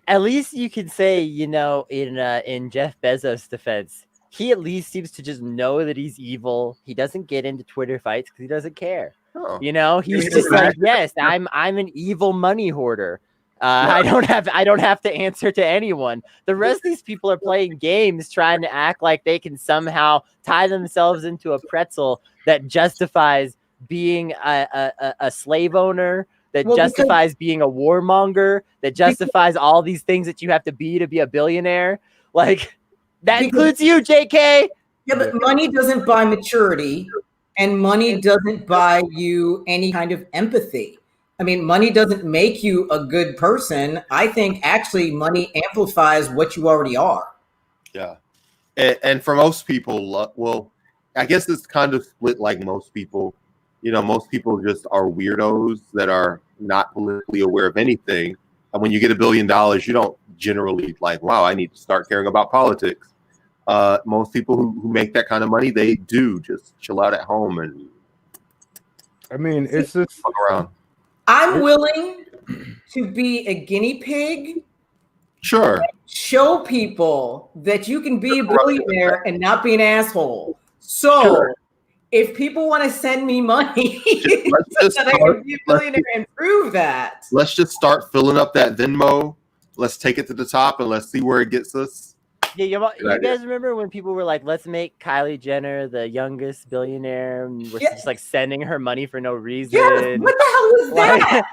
At least you can say, you know, in Jeff Bezos' defense, he at least seems to just know that he's evil. He doesn't get into Twitter fights because he doesn't care. Oh. You know, he's just like, yes, I'm an evil money hoarder. I don't have to answer to anyone. The rest of these people are playing games, trying to act like they can somehow tie themselves into a pretzel that justifies being a slave owner, that justifies being a warmonger, that justifies all these things that you have to be a billionaire. Like, that includes you, JK. Yeah, but money doesn't buy maturity, and money doesn't buy you any kind of empathy. I mean, money doesn't make you a good person. I think actually money amplifies what you already are. Yeah. And for most people, well, I guess it's kind of split like most people. You know, most people just are weirdos that are not politically aware of anything. And when you get $1 billion, you don't generally like, wow, I need to start caring about politics. Most people who make that kind of money, they do just chill out at home and. I mean, it's just fuck around. I'm willing to be a guinea pig. Sure. Show people that you can be a billionaire and not be an asshole. So if people want to send me money that I can be a billionaire and prove that. Let's just start filling up that Venmo. Let's take it to the top and let's see where it gets us. Yeah, you guys remember when people were like, let's make Kylie Jenner the youngest billionaire, and we're just like sending her money for no reason. Yeah, what the hell was that?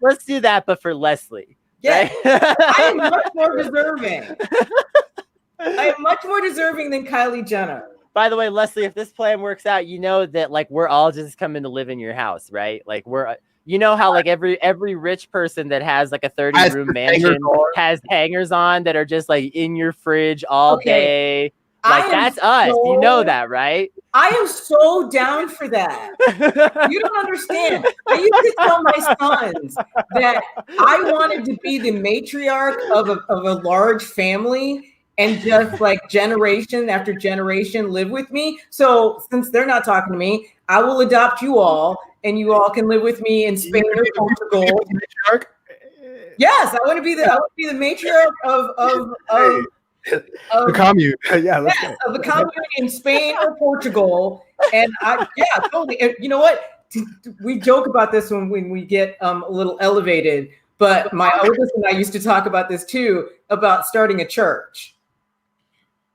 Let's do that, but for Leslie. Yeah, right? I am much more deserving. I am much more deserving than Kylie Jenner. By the way, Leslie, if this plan works out, you know that like we're all just coming to live in your house, right? Like you know how like every rich person that has like a 30-room mansion has hangers on that are just like in your fridge all day. Like that's us. You know that, right? I am so down for that. You don't understand. I used to tell my sons that I wanted to be the matriarch of a large family and just like generation after generation live with me. So since they're not talking to me, I will adopt you all and you all can live with me in Spain or Portugal. Yes, I want to be the matriarch of the commune. Yeah, of the commune in Spain or Portugal. And totally. And you know what? We joke about this when we get a little elevated, but my oldest and I used to talk about this too, about starting a church.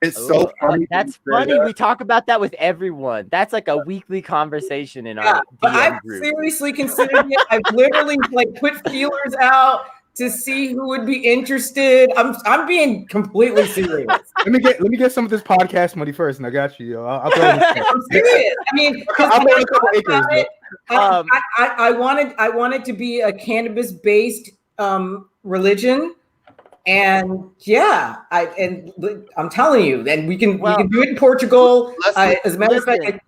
It's so funny. That's funny. We talk about that with everyone. That's like a weekly conversation in our but DM I've group. seriously considered it. I've literally like put feelers out to see who would be interested. I'm being completely serious. Let me get some of this podcast money first, and I got you. Yo. I'll throw I'm serious. I mean, I'll pay a couple acres. I wanted to be a cannabis-based religion. And I'm telling you, and we can do it in Portugal. As a matter of fact,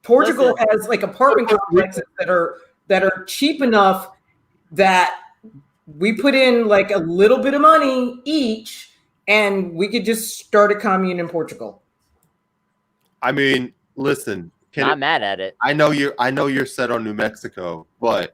Portugal has like apartment complexes that are cheap enough that we put in like a little bit of money each, and we could just start a commune in Portugal. I mean, listen, not mad at it. I know you're set on New Mexico, but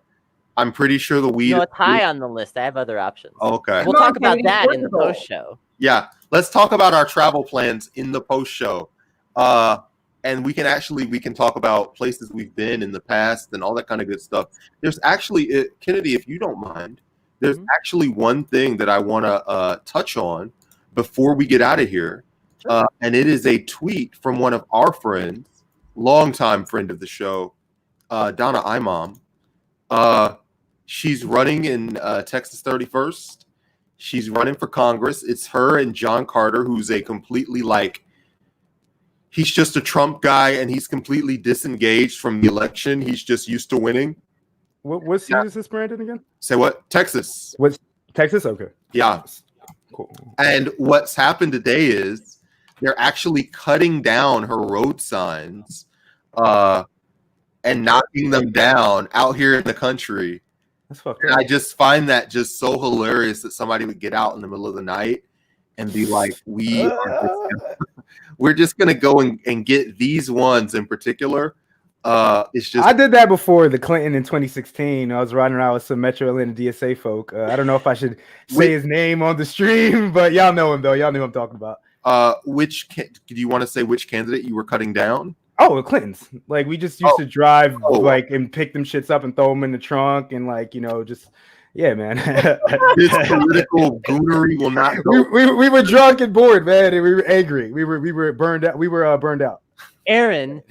I'm pretty sure the weed. No, it's high on the list. I have other options. Okay. We'll talk about that in the post show. Yeah. Let's talk about our travel plans in the post show. And we can talk about places we've been in the past and all that kind of good stuff. There's actually, Kennedy, if you don't mind, there's actually one thing that I want to touch on before we get out of here. Sure. And it is a tweet from one of our friends, longtime friend of the show, Donna Imam. She's running in Texas 31st. She's running for Congress. It's her and John Carter, who's a completely he's just a Trump guy and he's completely disengaged from the election. He's just used to winning. What city is this, Brandon, again? Say what? Texas. What's Texas? Okay. Yeah. Cool. And what's happened today is they're actually cutting down her road signs and knocking them down out here in the country. That's fucked And up. I just find that just so hilarious that somebody would get out in the middle of the night and be like, we're just gonna go and get these ones in particular. It's just I did that before the Clinton in 2016. I was riding around with some Metro Atlanta DSA folk. I don't know if I should say his name on the stream, but y'all know him though. Y'all know who I'm talking about. Do you want to say which candidate you were cutting down? Oh, the Clintons. Like we just used to drive like and pick them shits up and throw them in the trunk and like just yeah, man. This political goonery will not go. We were drunk and bored, man, and we were angry. We were burned out. We were burned out. Aaron,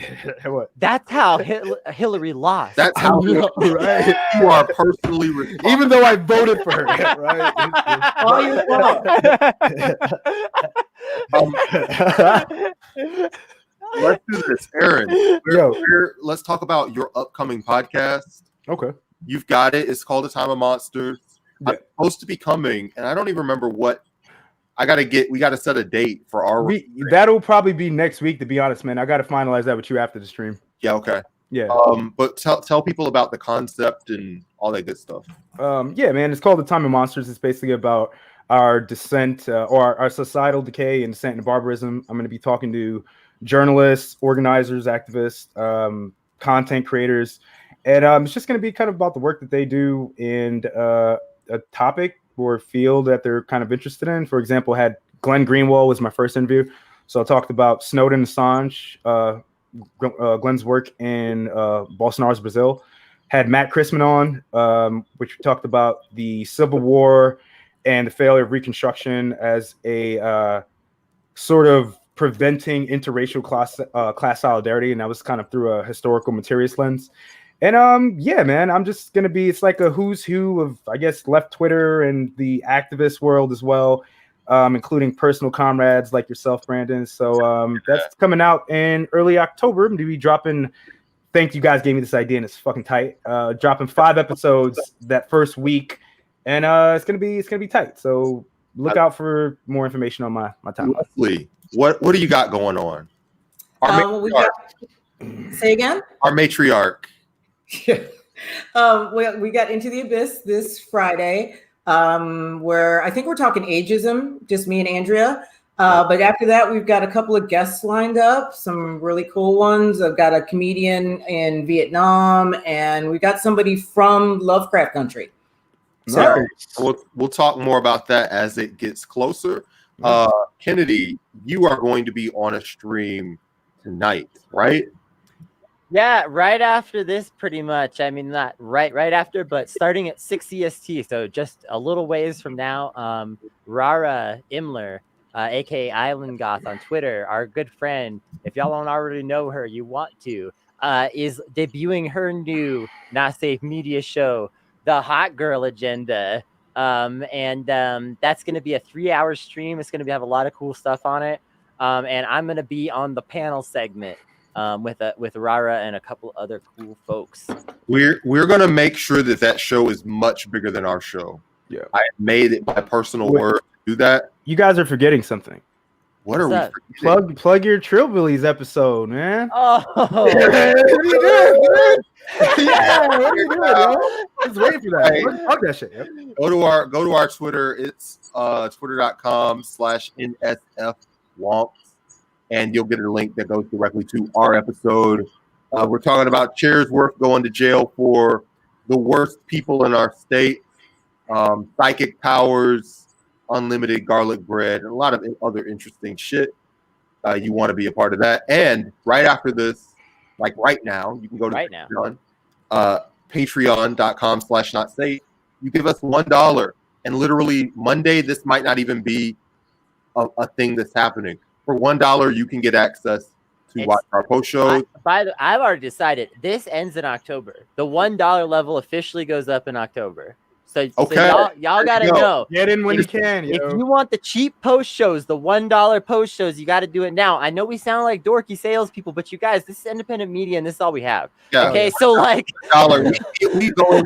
what? That's how Hillary lost. That's how right? You are personally responsible. Even though I voted for her, right? All your fault. Let's do this, Aaron. Let's talk about your upcoming podcast. Okay. You've got it. It's called A Time of Monsters. Yeah. I'm supposed to be coming, and I don't even remember what we got to set a date for our. That'll probably be next week, to be honest, man. I got to finalize that with you after the stream. Yeah. Okay. Yeah. But tell people about the concept and all that good stuff. Yeah, man. It's called A Time of Monsters. It's basically about our descent or our societal decay and descent into barbarism. I'm going to be talking to journalists, organizers, activists, content creators, and it's just going to be kind of about the work that they do and a topic or field that they're kind of interested in. For example, had Glenn Greenwald was my first interview, so I talked about Snowden and Assange, Glenn's work in Bolsonaro's Brazil. Had Matt Christman on, which we talked about the Civil War and the failure of Reconstruction as a sort of preventing interracial class solidarity, and that was kind of through a historical materialist lens. And yeah, man, I'm just gonna be, it's like a who's who of, I guess, left Twitter and the activist world as well, including personal comrades like yourself, Brandyn. So that's coming out in early October. I'm gonna be dropping. Thank you guys gave me this idea, and it's fucking tight. Dropping 5 episodes that first week, and it's gonna be tight. So look out for more information on my timeline. Leslie, what do you got going on? Say again? Our matriarch. We got Into the Abyss this Friday, where I think we're talking ageism, just me and Andrea. But after that, we've got a couple of guests lined up, some really cool ones. I've got a comedian in Vietnam, and we got somebody from Lovecraft Country. So we'll talk more about that as it gets closer. Kennedy, you are going to be on a stream tonight, right? Yeah, right after this, pretty much. I mean, not right after, but starting at 6 EST, so just a little ways from now. Rara Imler, aka Island Goth on Twitter, our good friend. If y'all don't already know her, you want to. Is debuting her new Not Safe Media show, The Hot Girl Agenda. And that's going to be a 3-hour stream. It's going to have a lot of cool stuff on it. And I'm going to be on the panel segment with Rara and a couple other cool folks. We're going to make sure that show is much bigger than our show. Yeah, I made it by personal word to do that. You guys are forgetting something. What are What's we forgetting? Plug your Trillbillies episode, man. Oh, what are you doing, man? Yeah, what are you doing, yo? Just waiting for that. Hey. Fuck that shit. Yo. Go to our Twitter. It's twitter.com/nsfwonks, and you'll get a link that goes directly to our episode. We're talking about chairs worth going to jail for, the worst people in our state, psychic powers, unlimited garlic bread, and a lot of other interesting shit. You want to be a part of that. And right after this, like right now, you can go to Patreon, patreon.com/notsafe. You give us $1, and literally Monday, this might not even be a thing that's happening. For $1, you can get access to watch our post shows. I've already decided this ends in October. The $1 level officially goes up in October. So y'all gotta know. Get in when you can. If you want the cheap post shows, the $1 post shows, you got to do it now. I know we sound like dorky salespeople, but you guys, this is independent media, and this is all we have. Yeah. Okay, so like, $1, we go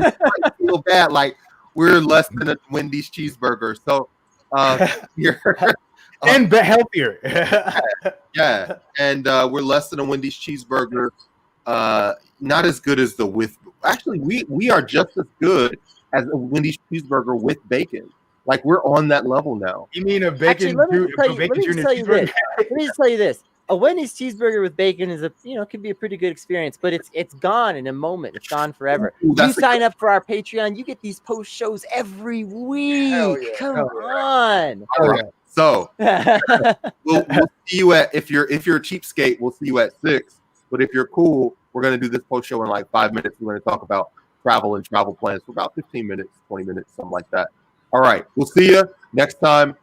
feel bad, like we're less than a Wendy's cheeseburger. So you're and healthier. yeah, and we're less than a Wendy's cheeseburger. not as good as the with. Actually, we are just as good as a Wendy's cheeseburger with bacon. Like we're on that level now. You mean a bacon? Actually, let me just tell you cheeseburger? this. A Wendy's cheeseburger with bacon is can be a pretty good experience, but it's gone in a moment. It's gone forever. Ooh, You sign up for our Patreon, you get these post shows every week. Yeah. Come on. All right. So we'll see you at if you're a cheapskate, we'll see you at 6. But if you're cool, we're gonna do this post show in like 5 minutes. We're gonna talk about travel and travel plans for about 15 minutes, 20 minutes, something like that. All right, we'll see you next time.